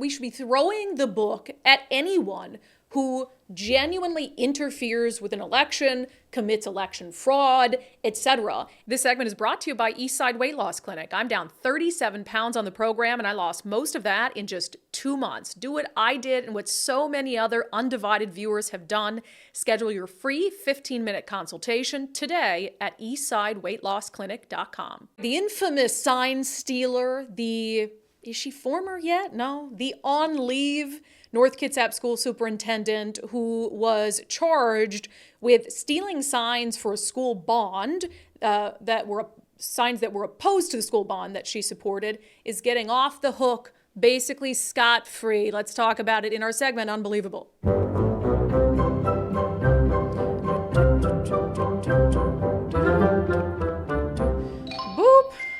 we should be throwing the book at anyone who genuinely interferes with an election, commits election fraud, etc. This segment is brought to you by Eastside Weight Loss Clinic. I'm down 37 pounds on the program, and I lost most of that in just 2 months. Do what I did and what so many other undivided viewers have done. Schedule your free 15-minute consultation today at eastsideweightlossclinic.com. The infamous sign stealer, is she former yet? No. The on leave North Kitsap school superintendent who was charged with stealing signs for a school bond that were signs that were opposed to the school bond that she supported, is getting off the hook, basically scot-free. Let's talk about it in our segment, Unbelievable.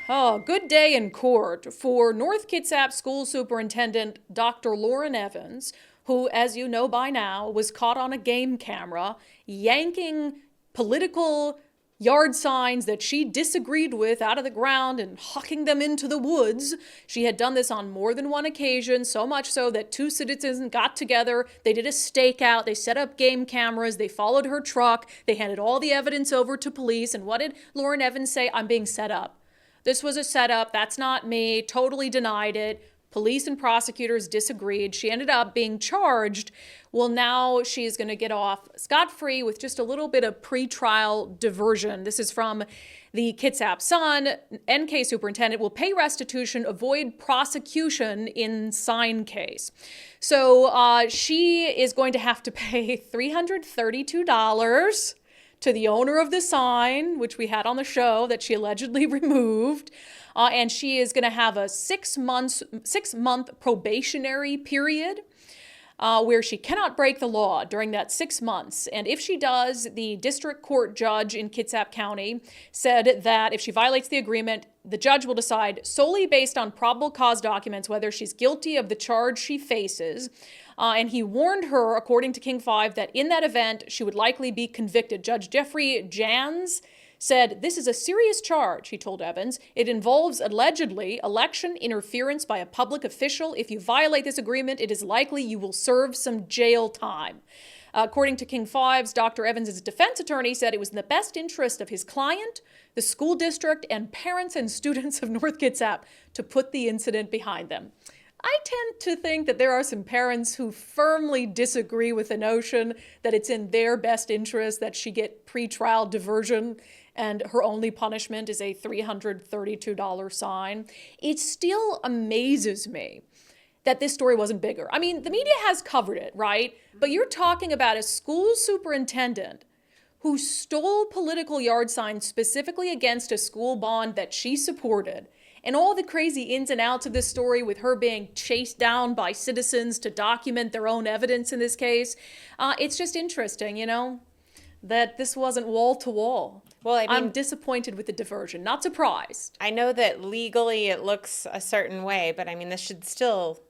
Oh, good day in court for North Kitsap School Superintendent Dr. Lauren Evans, who, as you know by now, was caught on a game camera yanking political yard signs that she disagreed with out of the ground and hucking them into the woods. She had done this on more than one occasion, so much so that 2 citizens got together, they did a stakeout, they set up game cameras, they followed her truck, they handed all the evidence over to police, and what did Lauren Evans say? I'm being set up. This was a setup. That's not me. Totally denied it. Police and prosecutors disagreed. She ended up being charged. Well, now she's going to get off scot-free with just a little bit of pretrial diversion. This is from the Kitsap Sun. NK superintendent will pay restitution, avoid prosecution in sign case. So she is going to have to pay $332 to the owner of the sign, which we had on the show, that she allegedly removed. And she is going to have a 6-month probationary period where she cannot break the law during that 6 months. And if she does, the district court judge in Kitsap County said that if she violates the agreement, the judge will decide solely based on probable cause documents whether she's guilty of the charge she faces. And he warned her, according to King 5, that in that event, she would likely be convicted. Judge Jeffrey Jans said, "This is a serious charge," he told Evans. "It involves, allegedly, election interference by a public official. If you violate this agreement, it is likely you will serve some jail time." According to King 5's, Dr. Evans' defense attorney said it was in the best interest of his client, the school district, and parents and students of North Kitsap to put the incident behind them. I tend to think that there are some parents who firmly disagree with the notion that it's in their best interest that she get pretrial diversion and her only punishment is a $332 sign. It still amazes me that this story wasn't bigger. I mean, the media has covered it, right? But you're talking about a school superintendent who stole political yard signs specifically against a school bond that she supported. And all the crazy ins and outs of this story with her being chased down by citizens to document their own evidence in this case. It's just interesting, that this wasn't wall to wall. Well, I mean, I'm disappointed with the diversion, not surprised. I know that legally it looks a certain way, but I mean, this should still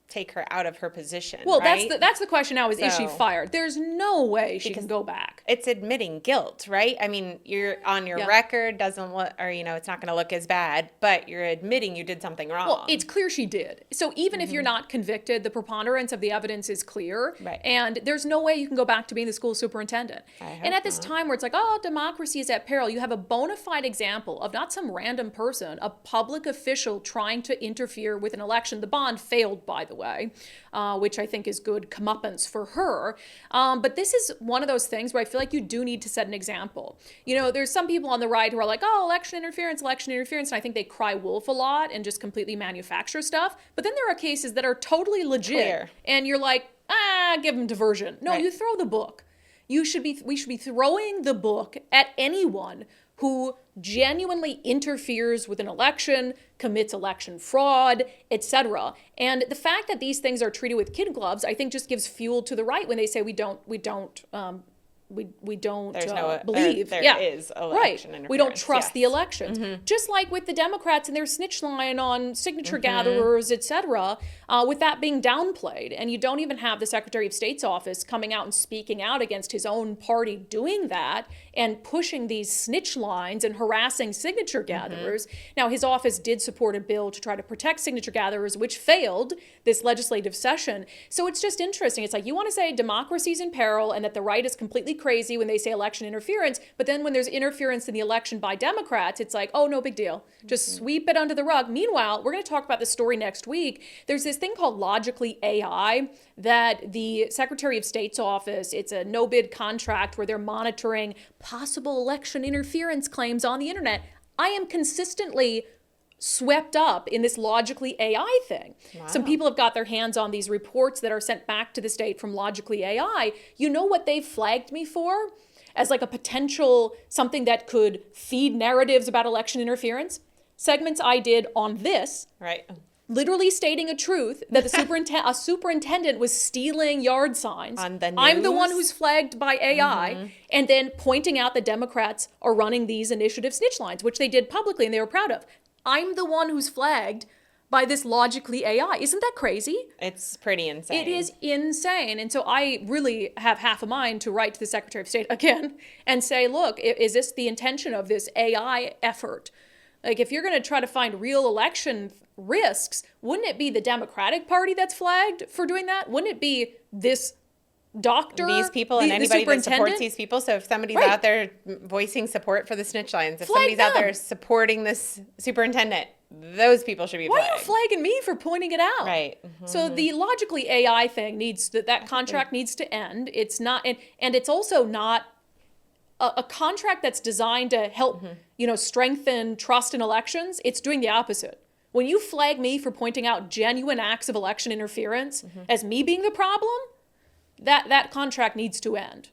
take her out of her position. Well, right? that's the question now is she fired? There's no way she can go back. It's admitting guilt, right? I mean, you're on your record, doesn't look, or, it's not going to look as bad, but you're admitting you did something wrong. Well, it's clear she did. So even if you're not convicted, the preponderance of the evidence is clear. Right. And there's no way you can go back to being the school superintendent. And at this time where it's like, oh, democracy is at peril, you have a bona fide example of not some random person, a public official trying to interfere with an election. The bond failed, by the way. Which I think is good comeuppance for her. But this is one of those things where I feel like you do need to set an example. There's some people on the right who are like, oh, election interference. And I think they cry wolf a lot and just completely manufacture stuff. But then there are cases that are totally legit. Clear. And you're like, give them diversion. No, Right. You throw the book. We should be throwing the book at anyone who genuinely interferes with an election, commits election fraud, etc. And the fact that these things are treated with kid gloves, I think just gives fuel to the right when they say we don't we don't There's no believe. there is election right. We don't interference, trust the yes. elections. Just like with the Democrats and their snitch line on signature gatherers, etc. With that being downplayed, and you don't even have the Secretary of State's office coming out and speaking out against his own party doing that and pushing these snitch lines and harassing signature gatherers. Now, his office did support a bill to try to protect signature gatherers, which failed this legislative session. So it's just interesting. It's like you want to say democracy's in peril and that the right is completely crazy when they say election interference, but then when there's interference in the election by Democrats, it's like, oh, no big deal. Just sweep it under the rug. Meanwhile, we're going to talk about this story next week. There's this thing called Logically AI that the Secretary of State's office, it's a no-bid contract where they're monitoring possible election interference claims on the internet. I am consistently swept up in this Logically AI thing. Wow. Some people have got their hands on these reports that are sent back to the state from Logically AI. You know what they've flagged me for as like a potential something that could feed narratives about election interference? Segments I did on this. Right. Literally stating a truth that a superintendent was stealing yard signs. On the news? I'm the one who's flagged by AI, and then pointing out that Democrats are running these initiative snitch lines, which they did publicly and they were proud of. I'm the one who's flagged by this Logically AI. Isn't that crazy? It's pretty insane. It is insane. And so I really have half a mind to write to the Secretary of State again and say, look, is this the intention of this AI effort? Like, if you're going to try to find real election risks, wouldn't it be the Democratic Party that's flagged for doing that? Wouldn't it be this doctor, these people, and anybody that supports these people? So if somebody's out there voicing support for the snitch lines, if somebody's out there supporting this superintendent, those people should be flagged. Why are you flagging me for pointing it out? Right. So the Logically AI thing that contract needs to end. It's not, and it's also not a contract that's designed to help, strengthen trust in elections. It's doing the opposite. When you flag me for pointing out genuine acts of election interference as me being the problem, that contract needs to end.